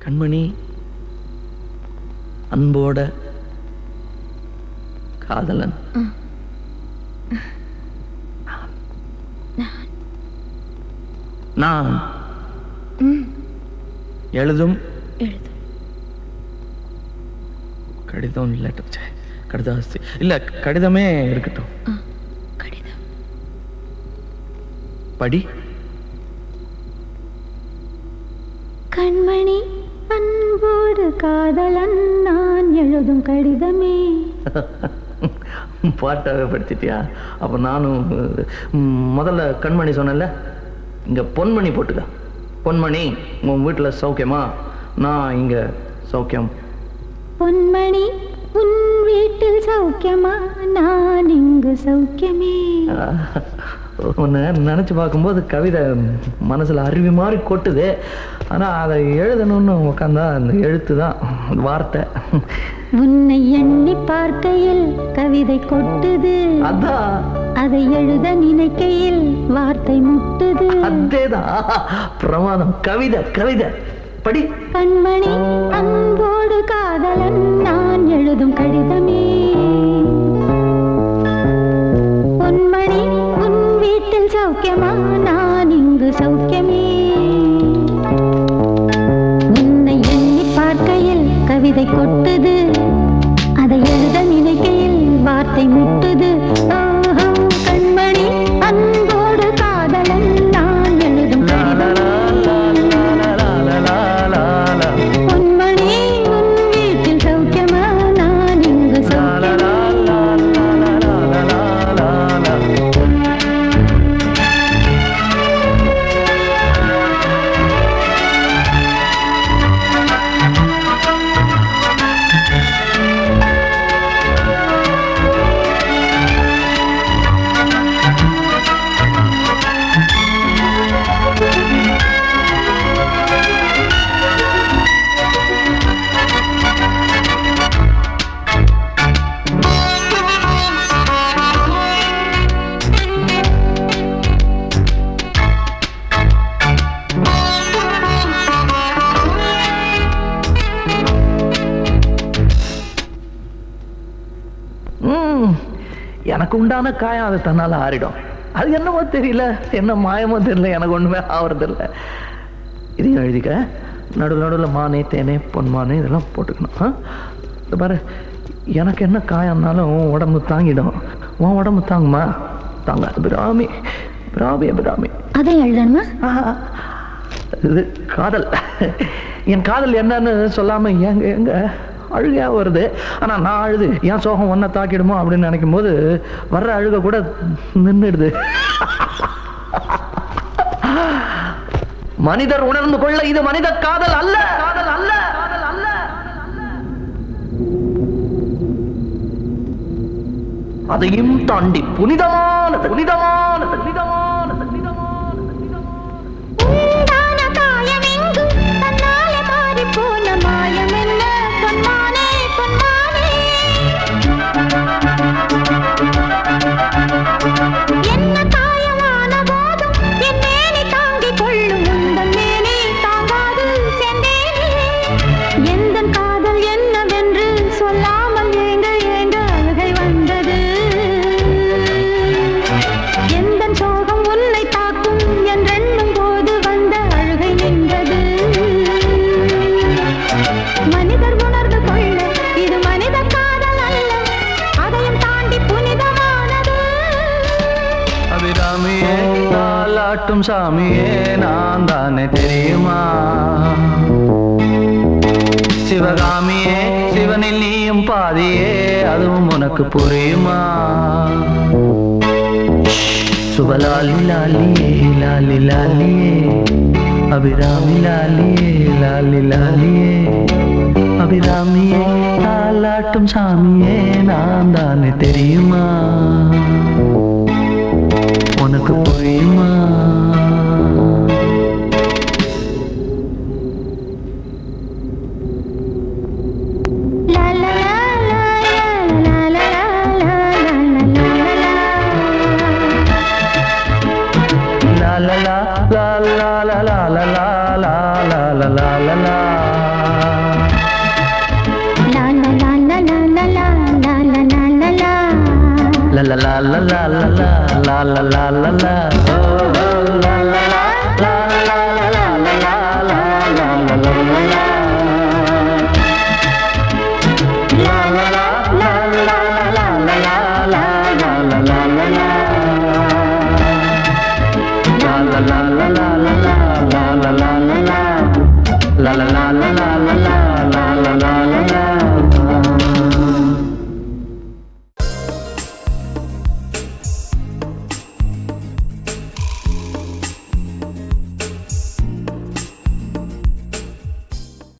கண்மணி, அன்போட காதலன். நான் எழுதும் கடிதம் கடிதாசி இல்ல, கடிதமே இருக்கட்டும். கடிதம் படி. கண்மணி, அன்போடு காதலன் நான் எழுதும் கடிதமே. பாட்டாவே படிச்சிட்டியா? அப்ப நானும் முதல்ல கண்மணி சொன்னல, இங்க பொன்மணி போட்டுக்க. பொன்மணி, உன் வீட்டுல சௌக்கியமா? நான் இங்க சௌக்கியம். பொன்மணி, உன் வீட்டில் சௌக்கியமா? நான் இங்கு சௌக்கியமே. உன்னை நினைச்சு பார்க்கும்போது கவிதை மனசுல அருவி மாதிரி கொட்டுது. ஆனா அதை எழுதணும்னு உட்காந்தா அந்த எழுத்து தான் வார்த்தை. உன்னை எண்ணி பார்க்கையில் கவிதை கொட்டுது, அதான் அதை எழுத நினைக்கையில் வார்த்தை முட்டுது. அதேதான் பிரமாதம். கவிதை கவிதை படி. கண்மணி, அன்போடு காதலன் நான் எழுதும் கடிதமே. பொன்மணி, உன் வீட்டில் சௌக்கியமா? நான் இங்கு சௌக்கியமே. உன்னை எண்ணி பார்க்கையில் கவிதை கொட்டுது, அதை எழுத நினைக்கையில் வார்த்தை முட்டுது. கண்மணி, அன்போடு காதலன் நான் எழுதும் கடிதமே. பொன்மணி, உன் வீட்டில் சௌக்கியமா? நான் இங்கு சௌக்கியமே. எனக்கு உண்டான காயம் அது தன்னால ஆறிடும். அது என்னமோ தெரியல, என்ன மாயமோ தெரியல, எனக்கு ஒண்ணுமே ஆவறதில்லை. இதையும் எழுதிக்க. நடுவில் நடுவில் மானே, தேனே, பொன்மானே இதெல்லாம் போட்டுக்கணும். இந்த பாரு, எனக்கு என்ன காயம்னாலும் உடம்பு தாங்கிடும். உன் உடம்பு தாங்குமா? தாங்க. அபிராமி, அபிராமி, அபிராமி. அதை எழுதணுமா? இது காதல். என் காதல் என்னன்னு சொல்லாம எங்க எங்க அழுகையா வருது. ஆனா நான் அழுது என் சோகம் ஒன்ன தாக்கிடுமோ அப்படின்னு நினைக்கும் போது வர்ற அழுக கூட நின்றுடுது. மனிதர் உணர்ந்து கொள்ள இது மனித காதல் அல்ல, காதல் அல்ல, காதல் அல்ல. அதையும் தாண்டி புனிதமானது, புனிதமானது, புனிதமானது, புனிதமானது, புனிதமானது. போன மாயம் என்ன பொன்மானே, பொன்மானே. என்ன காயமான போதும் என் மேனி தாங்கிக் கொள்ளும், உந்தன் மேனி தாங்காது சென்றேனே. எந்தன் காதல் என்னவென்று சொல்லாமல் ஏங்க ஏங்க அழுகை வந்தது. எந்தன் சோகம் உன்னை தாக்கும் என்றெண்ணும் போது வந்த அழுகை நின்றது. மனிதர் உணர்ந்து கொள்ள இது மனித காதல் அல்ல, அதையும் தாண்டி புனிதமானது. அபிராமியே, தாலாட்டும் சாமியே, நான் தானே தெரியுமா? சிவகாமியே, சிவனில் நீயும் பாதியே, அதுவும் உனக்கு புரியுமா? சுபலாலி லாலியே, லாலி லாலியே, அபிராமி லாலியே, லாலி லாலியே. அபிராமியே, தாலாட்டும் சாமியே, நான் தானே தெரியுமா? உனக்கு புரியுமா? la la la la la la la la la la la la la la la la la la la la la la la la la oh la la la la la la la la la la la la la la la la